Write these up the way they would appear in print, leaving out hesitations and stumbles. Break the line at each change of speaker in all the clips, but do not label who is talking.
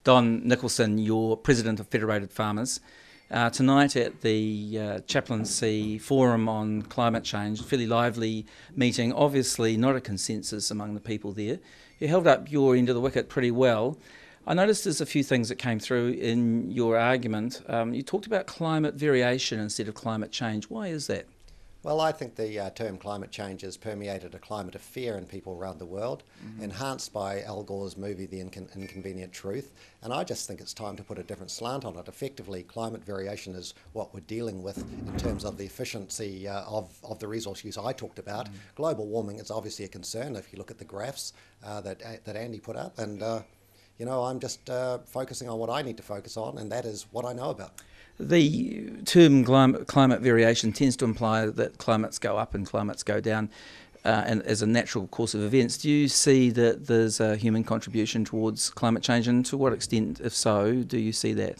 Don Nicholson, you're president of Federated Farmers. Tonight at the Chaplaincy Forum on Climate Change, fairly lively meeting, obviously not a consensus among the people there. You held up your end of the wicket pretty well. I noticed there's a few things that came through in your argument. You talked about climate variation instead of climate change. Why is that?
Well, I think the term climate change has permeated a climate of fear in people around the world, enhanced by Al Gore's movie The Inconvenient Truth. And I just think it's time to put a different slant on it. Effectively, climate variation is what we're dealing with in terms of the efficiency of the resource use I talked about. Global warming is obviously a concern if you look at the graphs that Andy put up. And, I'm just focusing on what I need to focus on, and that is what I know about.
The term climate variation tends to imply that climates go up and climates go down and as a natural course of events. Do you see that there's a human contribution towards climate change, and to what extent, if so, do you see that?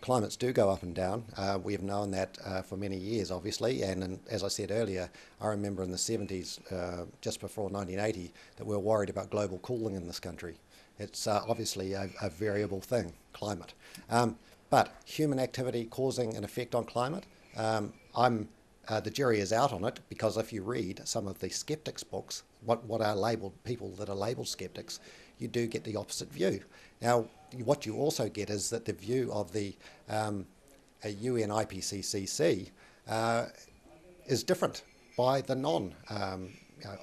Climates do go up and down. We have known that for many years, obviously, and as I said earlier, I remember in the 70s, just before 1980, that we were worried about global cooling in this country. It's obviously a variable thing, climate. But human activity causing an effect on climate, the jury is out on it, because if you read some of the skeptics' books, what are labelled, people that are labelled skeptics, you do get the opposite view. Now, what you also get is that the view of the UN IPCC is different by the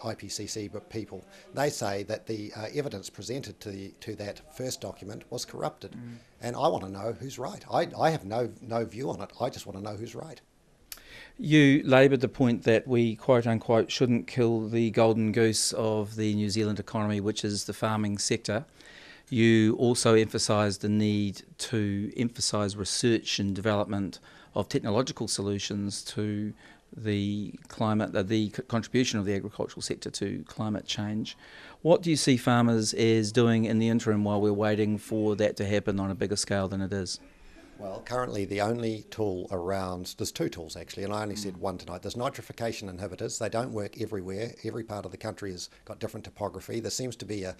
IPCC people. They say that the evidence presented to that first document was corrupted, and I want to know who's right. I have no view on it. I just want to know who's right.
You laboured the point that we, quote unquote, shouldn't kill the golden goose of the New Zealand economy, which is the farming sector. You also emphasised the need to emphasise research and development of technological solutions to the climate, the contribution of the agricultural sector to climate change. What do you see farmers as doing in the interim while we're waiting for that to happen on a bigger scale than it is?
Well, currently the only tool around, there's two tools actually, and I only said one tonight. There's nitrification inhibitors. They don't work everywhere. Every part of the country has got different topography. There seems to be a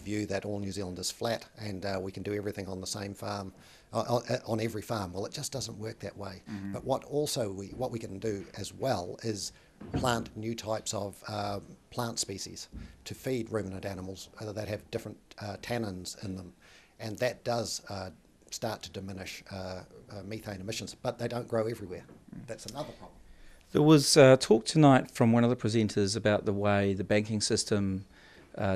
view that all New Zealand is flat and we can do everything on the same farm, on every farm. Well, it just doesn't work that way. But what we can do as well is plant new types of plant species to feed ruminant animals that have different tannins in them, and that does start to diminish methane emissions, but they don't grow everywhere. That's another problem.
There was talk tonight from one of the presenters about the way the banking system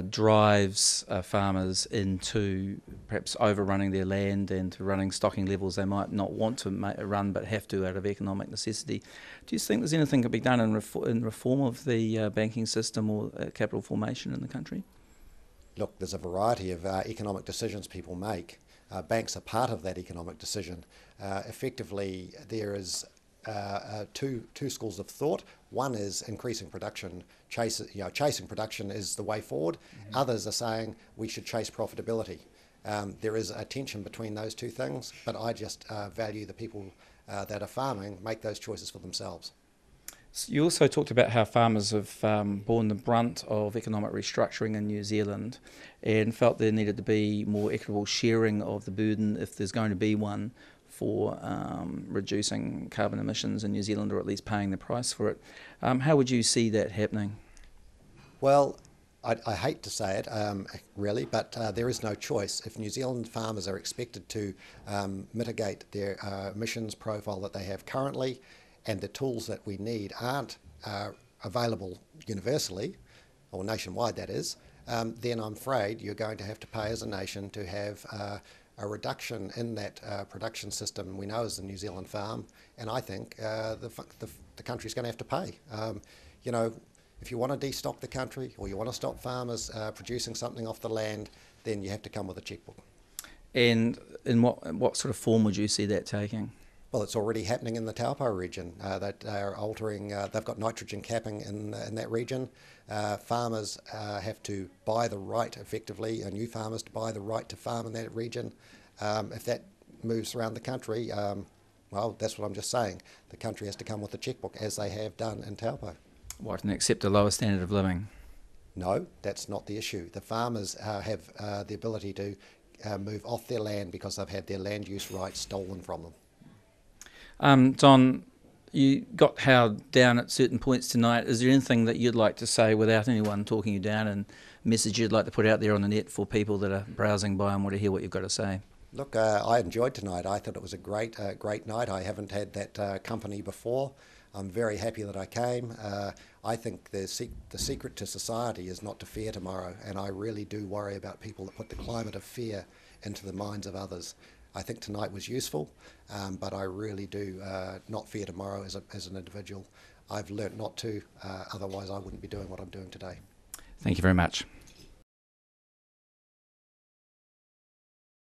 drives farmers into perhaps overrunning their land and to running stocking levels they might not want to run but have to out of economic necessity. Do you think there's anything that can be done in reform of the banking system or capital formation in the country?
Look, there's a variety of economic decisions people make. Banks are part of that economic decision. Effectively, there is two schools of thought. One is increasing production. Chasing production is the way forward. Others are saying we should chase profitability. There is a tension between those two things, but I just value the people that are farming make those choices for themselves.
You also talked about how farmers have borne the brunt of economic restructuring in New Zealand and felt there needed to be more equitable sharing of the burden, if there's going to be one, for reducing carbon emissions in New Zealand, or at least paying the price for it. How would you see that happening?
Well, I hate to say it, really, but there is no choice. If New Zealand farmers are expected to mitigate their emissions profile that they have currently, and the tools that we need aren't available universally, or nationwide that is, then I'm afraid you're going to have to pay as a nation to have a reduction in that production system we know as the New Zealand farm, and I think the country's going to have to pay. If you want to destock the country or you want to stop farmers producing something off the land, then you have to come with a checkbook.
And in what sort of form would you see that taking?
Well, it's already happening in the Taupo region. That are altering. They've got nitrogen capping in that region. Farmers have to buy the right, effectively, new farmers to buy the right to farm in that region. If that moves around the country, well, that's what I'm just saying. The country has to come with a checkbook, as they have done in Taupo.
What, and accept a lower standard of living?
No, that's not the issue. The farmers have the ability to move off their land because they've had their land use rights stolen from them.
Don, you got howled down at certain points tonight. Is there anything that you'd like to say without anyone talking you down, and message you'd like to put out there on the net for people that are browsing by and want to hear what you've got to say?
Look, I enjoyed tonight. I thought it was a great night. I haven't had that company before. I'm very happy that I came. I think the secret to society is not to fear tomorrow, and I really do worry about people that put the climate of fear into the minds of others. I think tonight was useful, but I really do not fear tomorrow as an individual. I've learnt not to, otherwise I wouldn't be doing what I'm doing today.
Thank you very much.